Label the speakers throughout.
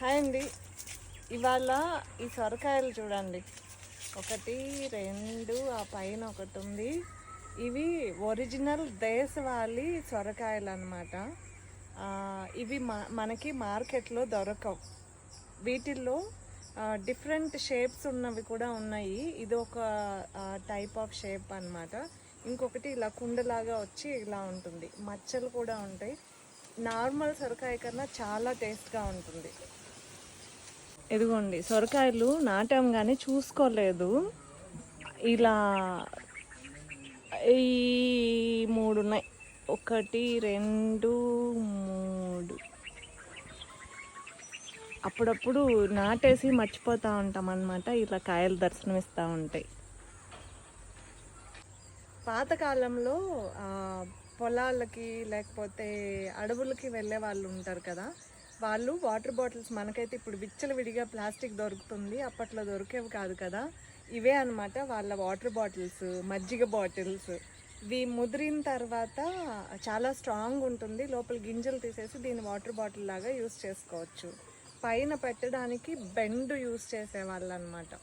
Speaker 1: Hi అండి. ఇవాళ ఈ సొరకాయలు చూడండి, 1 2 ఆ పైన ఒకటి ఉంది. ఇవి ఒరిజినల్ దేశవాళీ సొరకాయలు అన్నమాట. ఇవి మనకి మార్కెట్లో దొరకవు. వీటిల్లో డిఫరెంట్ షేప్స్ ఉన్నవి కూడా ఉన్నాయి. ఇది ఒక టైప్ ఆఫ్ షేప్ అన్నమాట. ఇంకొకటి ఇలా కుండలాగా వచ్చి ఇలా ఉంటుంది, మచ్చలు కూడా ఉంటాయి. నార్మల్ సొరకాయ కన్నా చాలా టేస్ట్గా ఉంటుంది. ఇదిగోండి, సొరకాయలు నాటాం కానీ చూసుకోలేదు. ఇలా ఈ 3 ఉన్నాయి, 1 2 3. అప్పుడప్పుడు నాటేసి మర్చిపోతూ ఉంటాం అన్నమాట. ఇలా కాయలు దర్శనమిస్తూ ఉంటాయి. పాతకాలంలో పొలాలకి లేకపోతే అడవులకి వెళ్ళే వాళ్ళు ఉంటారు కదా, వాళ్ళు వాటర్ బాటిల్స్, మనకైతే ఇప్పుడు విచ్చలవిడిగా ప్లాస్టిక్ దొరుకుతుంది, అప్పట్లో దొరికేవి కాదు కదా. ఇవే అనమాట వాళ్ళ వాటర్ బాటిల్స్, మజ్జిగ బాటిల్స్. ఇవి ముదిరిన తర్వాత చాలా స్ట్రాంగ్ ఉంటుంది, లోపల గింజలు తీసేసి దీన్ని వాటర్ బాటిల్ లాగా యూస్ చేసుకోవచ్చు. పైన పెట్టడానికి బెండ్ యూస్ చేసేవాళ్ళు అనమాట.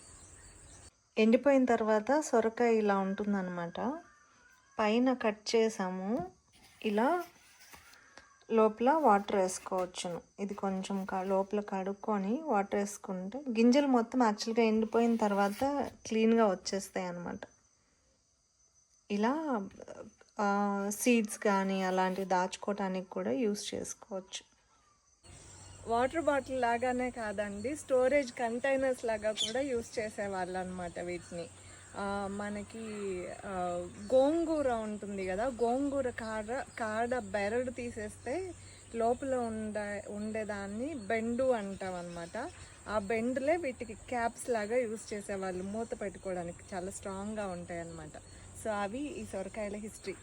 Speaker 1: ఎండిపోయిన తర్వాత సొరకాయ ఇలా ఉంటుందన్నమాట. పైన కట్ చేసాము, ఇలా లోపల వాటర్ వేసుకోవచ్చును. ఇది కొంచెం లోపల కడుక్కొని వాటర్ వేసుకుంటే గింజలు మొత్తం యాక్చువల్గా ఎండిపోయిన తర్వాత క్లీన్గా వచ్చేస్తాయి అన్నమాట. ఇలా సీడ్స్ కానీ అలాంటివి దాచుకోవటానికి కూడా యూస్ చేసుకోవచ్చు. వాటర్ బాటిల్ లాగానే కాదండి, స్టోరేజ్ కంటైనర్స్ లాగా కూడా యూస్ చేసేవాళ్ళు అనమాట వీటిని. మనకి గోంగూర ఉంటుంది కదా, గోంగూర కాడ బెరడు తీసేస్తే లోపల ఉండేదాన్ని బెండు అంటాం అనమాట. ఆ బెండులే వీటికి క్యాప్స్ లాగా యూస్ చేసేవాళ్ళు, మూత పెట్టుకోవడానికి చాలా స్ట్రాంగ్గా ఉంటాయి అన్నమాట. సో అవి ఈ సొరకాయల హిస్టరీ.